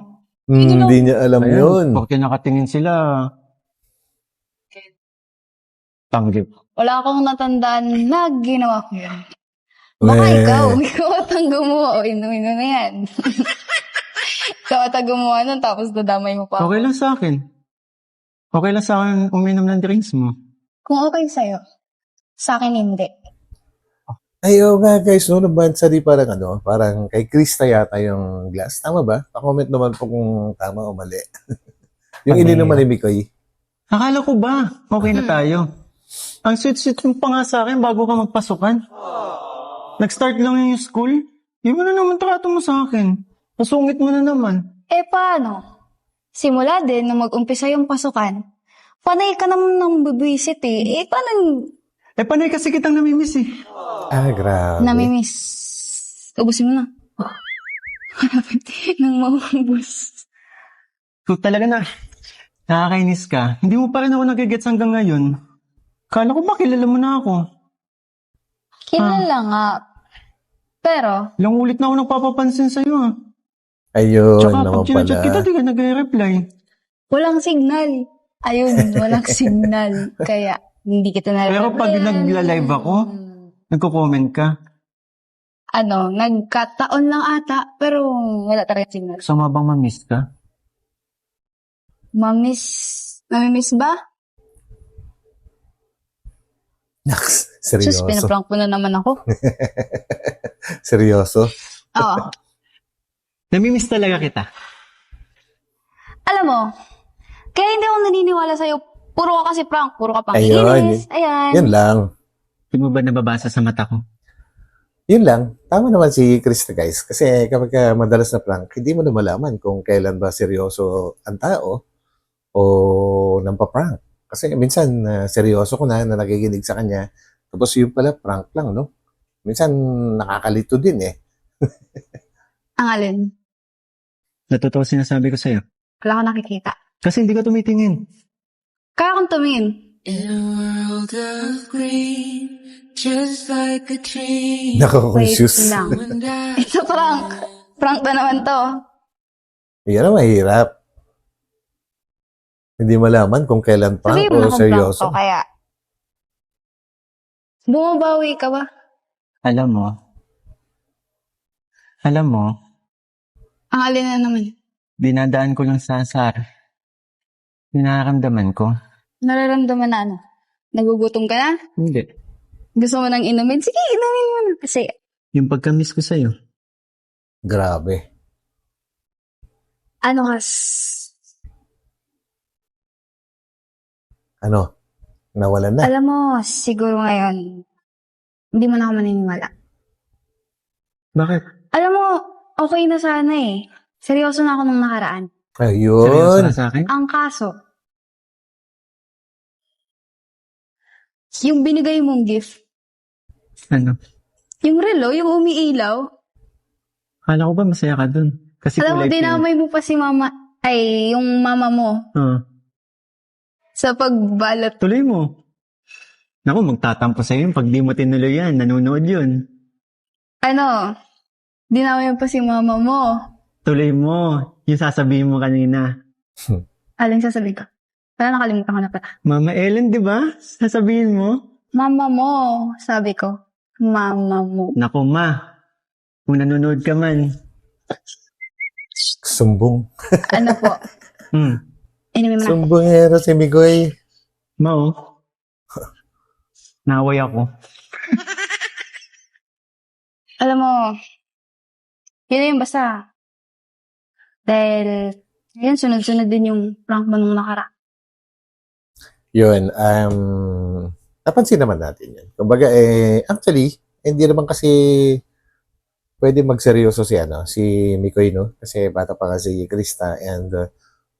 Hindi niya alam yun. Bakit nakatingin sila? Tanggip. Wala akong natandaan na ginawa ko yan. Baka ikaw at ang gumawa. O, inumin mo na yan. Ikaw at ang gumawa nun, tapos dadamay mo pa. Okay lang sa akin. Okay lang sa akin uminom ng drinks mo. Kung okay sa'yo, sa akin hindi. Ay, oo nga guys, no, nung monthsary parang parang kay Krista yata yung glass. Tama ba? Pa-comment naman po kung tama o mali. Yung ininuman ni Mikoy. Akala ko ba? Okay na tayo. Ang sweet-sweet mo pa nga sa akin bago ka magpasukan. Nag-start lang yung school. Yung mo na naman trato mo sa akin. Nasungit mo na naman. Eh, paano? Simula din nung mag-umpisa yung pasukan, panay ka naman ng bibwisit eh. Eh, paano Panay kasi kitang namimiss eh. Ah, grabe. namimiss? Ubusin mo na. Nang maubos. Kung talaga na nakakainis ka, hindi mo pa rin ako nagigets hanggang ngayon. Kala ko ba kilala mo na ako? Kilala nga. Pero, Ilang ulit na ako nagpapapansin sa'yo ah. Ayun Tsaka naman pag chinachat pala. kita, di ka nag-reply. walang signal. Ayun, walang signal. Kaya, hindi kita na. Pero pag nagla-live ako, nagko-comment ka. Nagkataon lang ata, pero wala talaga signal. Sama bang mamiss ka? Mamimiss ba? Naks, Sus, seryoso. pinaprank mo na naman ako. Seryoso. Oo. Namimiss talaga kita. Alam mo, kaya hindi ako naniniwala sa'yo. Puro ka kasi prank, puro ka pang Ayun. inis. Ayan. Yan lang. Hindi mo ba nababasa sa mata ko? Yun lang. Tama naman si Krista guys. Kasi kapag madalas na prank, hindi mo na malaman kung kailan ba seryoso ang tao o nampaprank. Kasi minsan seryoso ko na nakikinig sa kanya. Tapos yun pala prank lang, no? Minsan nakakalito din eh. Ang alin? Natotoo sinasabi ko sa'yo. Wala ka nakikita. Kasi hindi ka tumitingin. Kaya kong tumingin. In a world of green, just like a tree. Nako-confuse. Wait lang. And I Ito prank. Prank na naman to. Yan ang mahirap. Hindi malaman kung kailan prank Sabihin mo na o kung prank seryoso. to, kaya. Bumabawi ka ba? Alam mo, Ang alin na naman. dinadaan ko lang sa asar. Nararamdaman ko. Nararamdaman na ano? Nagugutom ka na? Hindi. Gusto mo nang inumin? Sige, inumin mo na. Kasi, Yung pagka-miss ko sa'yo. Grabe. ano Ano? Nawalan na. alam mo, siguro ngayon, hindi mo na ako maniniwala. Bakit? Alam mo, okay na sana eh. Seryoso na ako nung nakaraan. Seryoso Ayun. na sa akin? Ang kaso, yung binigay mong gift, Ano? yung relo, yung umiilaw, Kala ko ba masaya ka dun? Kasi alam mo, kulay pink. dinamay mo pa si mama, yung mama mo, sa pagbalot. Tuloy mo. Naku, magtatampo sa'yo yun. Pag di mo tinuloy yan, nanonood yun. Dinamay mo pa si mama mo. Tuloy mo. Yung sasabihin mo kanina. Alin sasabihin ko? Wala, nakalimutan ko na pala. Mama Ellen, di ba? Sasabihin mo. Mama mo, sabi ko. Mama mo. Naku, ma. Kung nanonood ka man. Sumbong. Ano po? Inumin mo na. Sumbongero si Migoy. Mao. Naway ako. Alam mo, yun yung basta. Dahil, yun, sunod-sunod din yung prank mo nung nakara. Yun, napansin naman natin yun. Kumbaga, actually, hindi naman kasi pwede magseryoso si Mikoy, no? Kasi bata pa kasi Krista and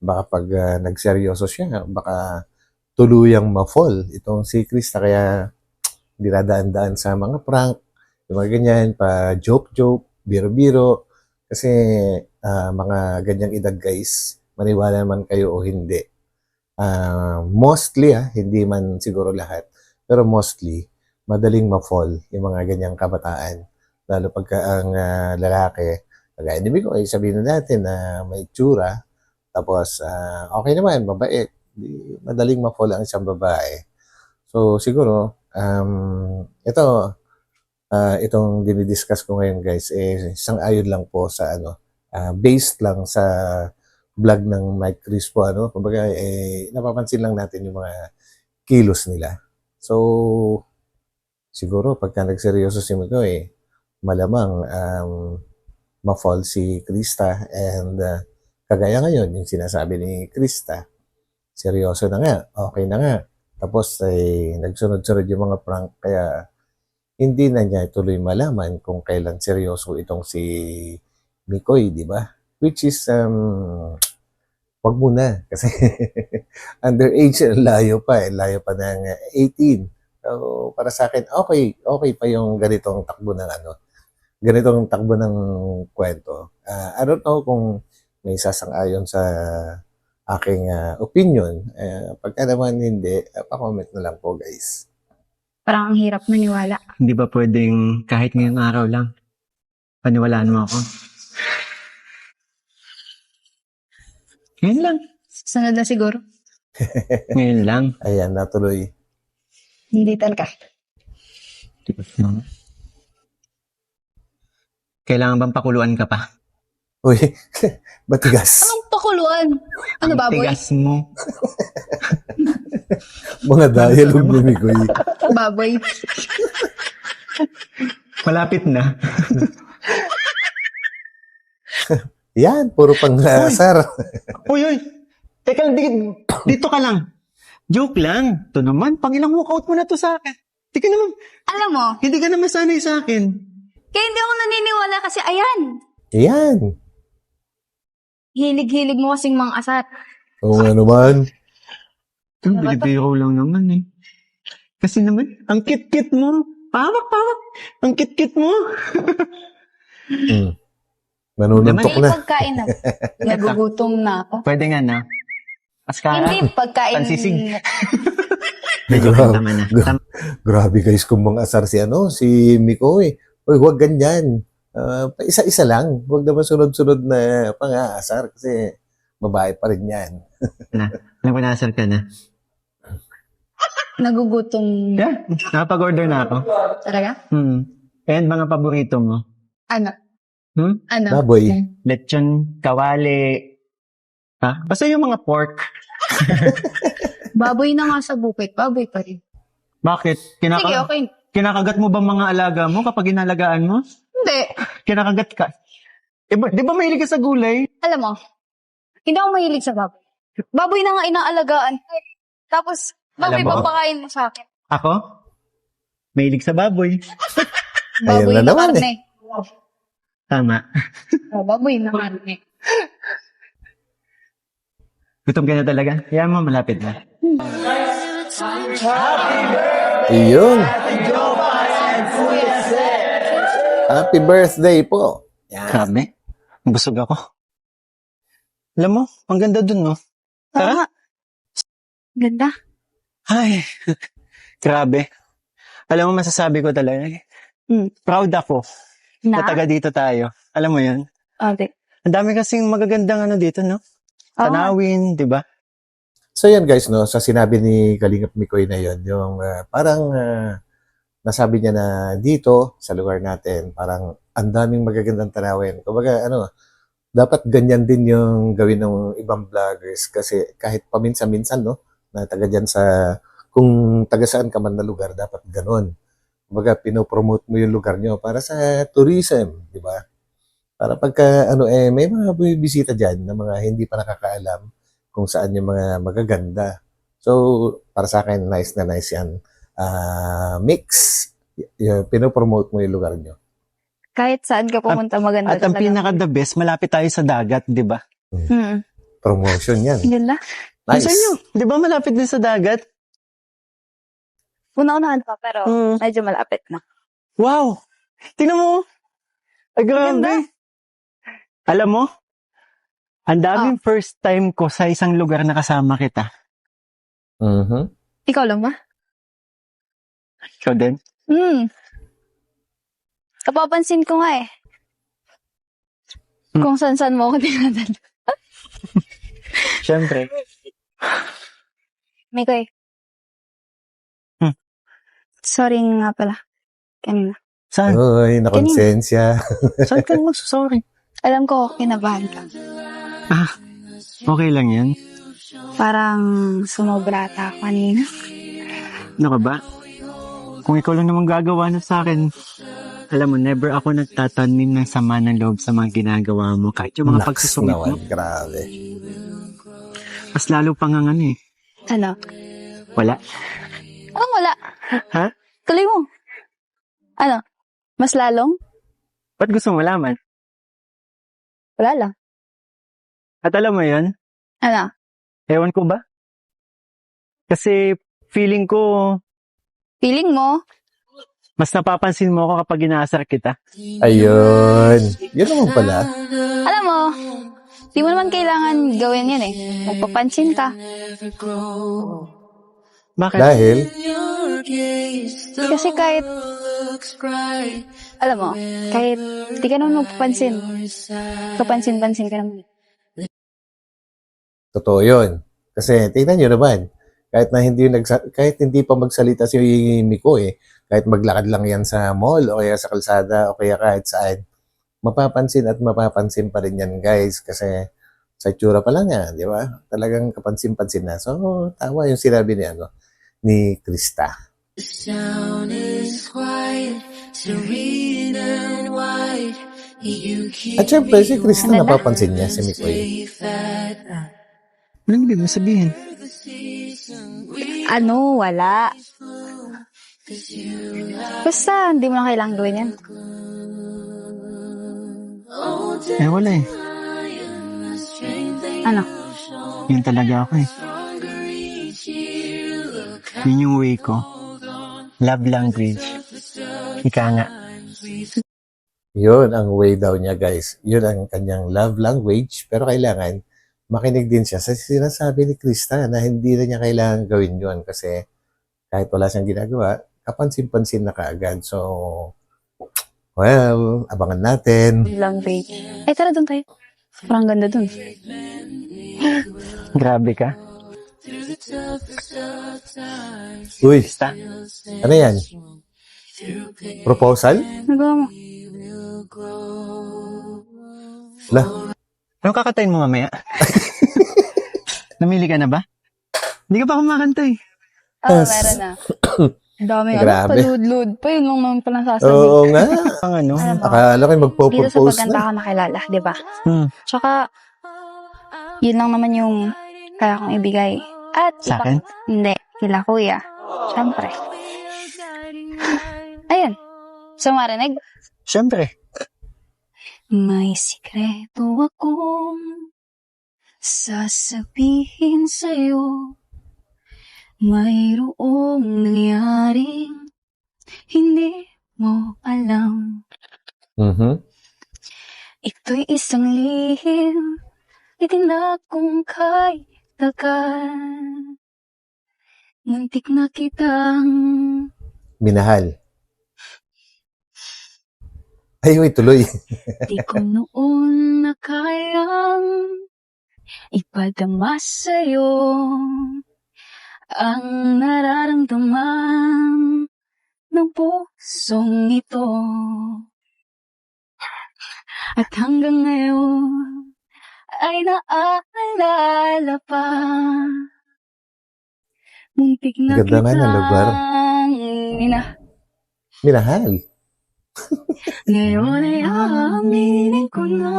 baka pag nagseryoso siya, baka tuluyang ma-fall itong si Krista kaya dinadaan-daan sa mga prank, yung mga ganyan, pa joke-joke, biro-biro. Kasi mga ganyang edad guys, maniwala man kayo o hindi. Mostly, hindi man siguro lahat, pero mostly, madaling ma-fall yung mga ganyang kabataan. Lalo pagka ang lalaki, kagaya ni Miko, ay sabihin na natin na may tsura, tapos okay naman, mabait. Madaling ma-fall ang isang babae. So, siguro, itong dinidiscuss ko ngayon guys, isang ayon lang po sa based lang sa vlog ng Mike Crispo, kumbaga, napapansin lang natin yung mga kilos nila. So, siguro, pagka nagseryoso si Miko, malamang ma-fall si Krista and kagaya ngayon, yung sinasabi ni Krista, seryoso na nga, okay na nga. Tapos ay nagsunod-sunod yung mga prank kaya hindi na niya tuloy malaman kung kailan seryoso itong si Mikoy, di ba? Which is, wag muna kasi underage, layo pa ng 18. So, para sa akin, okay pa yung ganitong takbo ng kwento. I don't know kung may sasang-ayon sa aking opinion. Pagka naman hindi, pa-comment na lang po guys. Parang ang hirap maniwala. Hindi ba pwedeng kahit ngayong araw lang, paniwalaan mo ako? Ngayon lang. Sunod na siguro. Ngayon lang. Ayan, natuloy. Hindi talaga. Kailangan bang pakuluan ka pa? Uy, batigas. Anong pakuluan? Ano baboy? Tigas mo. Mga dialogue ni Mikoy. Baboy. Malapit na. Yan, puro pang-asar. Uy. Teka lang, dito ka lang. Joke lang. Ito naman, pangilang walkout mo na to sa akin. Di ka naman, Alam mo, hindi ka naman sanay sa akin. kaya hindi ako naniniwala kasi ayan. Yan. Hilig-hilig mo kasing mga asar. Oo nga naman. Ito, binibiro lang naman eh. Kasi naman, ang kit-kit mo. Pawak. Ang kit-kit mo. Manununtok Hindi na. pagkain na. Nagugutom na ako. Pwede nga na. Askara. Hindi pagkain. Pansisig. Grabe, grabe guys, kung mga asar si Mikoy. Uy, huwag ganyan. Isa-isa lang. Huwag naman sunod-sunod na pang-aasar kasi babae pa rin yan. Alam ko na-asar ka na. Nagugutom. Yeah, nakapag-order na ako. Talaga? And mga paborito mo? Ano? Ano? Baboy. Lechon, kawali. Ha? Basta yung mga pork. Baboy na nga sa bukid. Baboy pa rin. Bakit? Sige, okay. Kinakagat mo ba mga alaga mo kapag inalagaan mo? Hindi. Kinakagat ka. Di ba mahilig ka sa gulay? Alam mo, hindi ako mahilig sa baboy. Baboy na nga inaalagaan. Tapos, baboy Alam mo? papakain mo sa akin. Ako? Mahilig sa baboy. Baboy Ayan na na naman karne. Tama. Baboy na karne. Gutom ka na talaga? Kaya mo, malapit na. Ayun. Happy birthday po. Grabe. Busog ako. Alam mo, ang ganda dun, no? Tara. Ganda. Ay, grabe. Alam mo, masasabi ko talaga, proud ako na taga dito tayo. Alam mo yun? Okay. Ang dami kasing magagandang dito, no? Tanawin, di ba? So yan guys, no, sa sinabi ni Kalingap Mikoy na yon, yung parang nasabi niya na dito sa lugar natin, parang ang daming magagandang tanawin. Kumbaga dapat ganyan din yung gawin ng ibang vloggers kasi kahit paminsan-minsan, no, na taga dyan kung taga saan ka man na lugar, dapat ganon. Kumbaga pinopromote mo yung lugar nyo para sa tourism, di ba? Para pagka may mga bumibisita dyan na mga hindi pa nakakaalam kung saan yung mga magaganda. So, para sa akin, nice na nice yan. Mix pinopromote mo yung lugar nyo. Kahit saan ka pumunta, maganda At ang talaga. pinaka-the best, malapit tayo sa dagat, di ba? Promotion yan. Ganda. Nice. Sa inyo, di ba malapit din sa dagat? Una-unahan pa, pero Mm. medyo malapit na. Wow! Tingnan mo. Ay, grabe. Alam mo, ang daming first time ko sa isang lugar na kasama kita. Mhm. Ikaw lang ba? Ikaw din? Kapapansin ko nga eh. Kung saan-saan mo ako dinadala. Siyempre. Mikoy. Sorry nga pala. Kanina. Saan? Uy, nakonsensya. Saan ka magsasorry? Alam ko, kinabahan ka. Okay lang yan. Parang sumobra ata ako kanina. Ano ka ba? Kung ikaw lang naman gagawa na sa akin, alam mo, never ako nagtatanim ng sama ng loob sa mga ginagawa mo. Kahit yung mga Naks pagsusungit mo, naman, grabe. mas lalo pang ang ano eh. Ano? Wala. Oh, wala. Ha? Tuloy mo. Ano? Mas lalong? Ba't gusto mo malaman? Wala lang. At alam mo yun, Ano? ewan ko ba? Kasi feeling ko, Feeling mo? mas napapansin mo ako kapag inaasar kita. Ayun. Yun naman pala. Alam mo, di mo naman kailangan gawin yan eh. Magpapansin ka. Bakit? Dahil, Kasi kahit, alam mo, kahit di ka naman magpapansin, kapansin-pansin ka naman. totoo yun. Kasi, tingnan nyo naman, kahit hindi pa magsalita si Miko kahit maglakad lang yan sa mall o kaya sa kalsada o kaya kahit saan, mapapansin at mapapansin pa rin yan, guys. Kasi sa itsura pa lang yan, di ba? Talagang kapansin-pansin na. So, tama yung sinabi ni Krista. Sound is quiet, serene and white. You keep At syempre, si Krista napapansin niya si Miko. Anong ibig mo sabihin? Ano? Wala. Basta, hindi mo na kailangan gawin yan. Wala eh. Ano? Yun talaga ako eh. Yun yung way ko. Love language. Ika nga. Yun ang way daw niya, guys. Yun ang kanyang love language. Pero kailangan makinig din siya sa sinasabi ni Krista na hindi na niya kailangan gawin yun kasi kahit wala siyang ginagawa, kapansin-pansin na kaagad. So, well, abangan natin. Language. Ay, tara doon tayo. Parang ganda doon. Grabe ka. Uy, ano yan? Proposal? Nagawa mo. Lah, Anong kakatayin mo mamaya? Namili ka na ba? Hindi ka pa kumakanta eh. Oo, meron na. Ang daming Grabe. palud-lud pa. Yun lang naman pala sasabi. oo nga. Ang ano? Alam mo, Akala ko dito sa magpo-propose pagkanta na. ako nakilala, di ba? Tsaka, Yun lang naman yung kaya kong ibigay. At sa akin? Hindi, kila kuya. Siyempre. Ayun. So, marinig? Siyempre. May sikreto akong sasabihin sa'yo. Mayroong nangyaring hindi mo alam. Mhm. Ito'y isang lihim, itinag kong kay tagal. Muntik na kitang Minahal. Ay, uy, tuloy. di ko noon na kayang ipadama sa'yo ang nararamdaman ng pusong ito. At hanggang ngayon ay naaalala pa. Muntik na Ganda nga ng lugar. kitang Minahal. ngayon ay aaminin ko na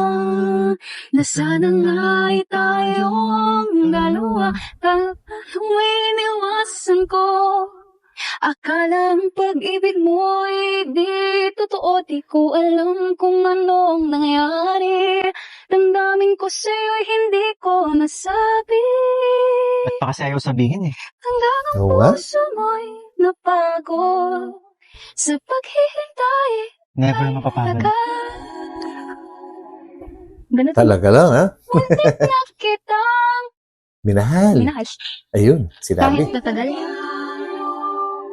sana nga ay tayong dalawa. Kung iniwasan ko Akala ng pag-ibig mo'y di totoo, di ko alam kung ano ang nangyari. Damdamin ko sa'yo'y hindi ko nasabi. Ba't pa kasi ayaw sabihin eh? Hanggang ang Oo nga. puso mo'y napagod sa paghihintay. Never mapapagod. Ganito. Talaga lang, ha? Muntik na kitang Minahal. minahal. Ayun, sinabi. Kahit natagal.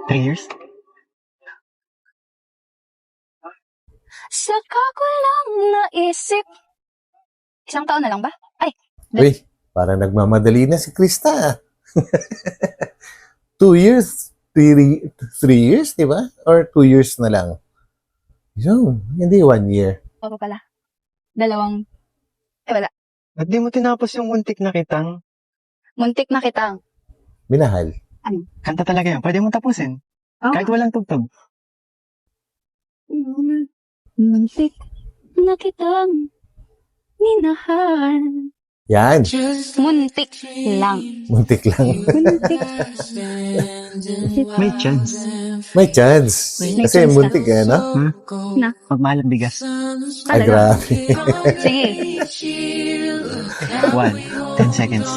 3 years? Saka ko lang naisip. Isang taon na lang ba? Ay, Uy, parang nagmamadali na si Krista. 2 years? 3 years, di ba? Or 2 years na lang? Yun, hindi 1 year. oo pala. Dalawang, wala. Ba't di mo tinapos yung muntik na kitang? Muntik na kitang. Minahal. Kanta talaga yan. Pwede mo tapusin. Oh. Kahit walang tugtog. Muntik na kitang minahal. Yan, Muntik lang. muntik lang. Muntik. May chance. May chance. May Kasi chance muntik eh, no? Na. Magmahal ang bigas. Ay, Talaga. grabe. Sige. 1, 10 seconds.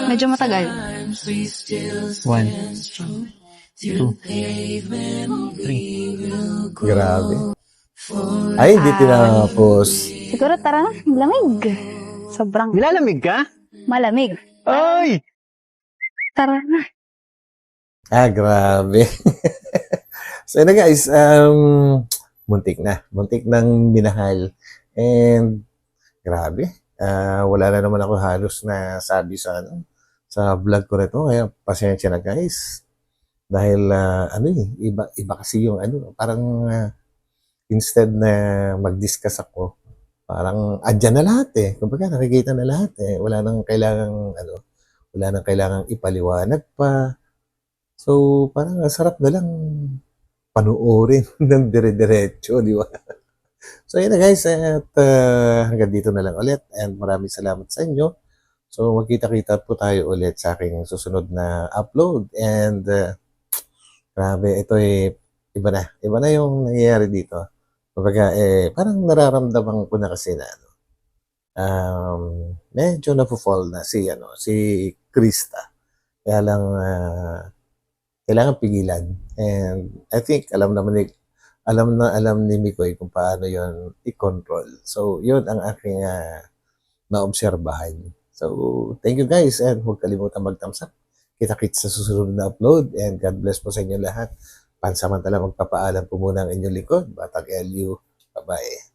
Medyo matagal. 1, 2, 3. Grabe. Ay, hindi tinapos. Siguro tara na. Lamig. Sobrang Nilalamig ka? malamig. Ay! Tara na. Ah, grabe. So, yun na guys, muntik na. Muntik ng minahal. And, grabe. Wala na naman ako halos na sabi sa, sa vlog ko na ito. Kaya, pasensya na guys. Dahil, iba kasi yung, parang, instead na mag-discuss ako, parang, andyan na lahat eh. Kumbaga, nakikita na lahat eh. Wala nang kailangang ipaliwanag pa. So, parang sarap na lang panuorin ng dire-diretso, di ba? So, yun na guys, at hanggang dito na lang ulit and maraming salamat sa inyo. So, magkita-kita po tayo ulit sa aking susunod na upload and grabe, ito iba na yung nangyayari dito. Kumbaga, parang nararamdaman ko na kasi na medyo napufall na si Krista. Kaya lang, kailangan pigilan. And I think alam ni Mikoy kung paano yon i-control. So, yun ang aking naobserbahan. So, thank you guys and huwag kalimutan mag-thumbs up. Kita-kits sa susunod na upload and God bless po sa inyo lahat. Pansamantala magpapaalam po muna ang inyong likod. Batang LU. Bye-bye.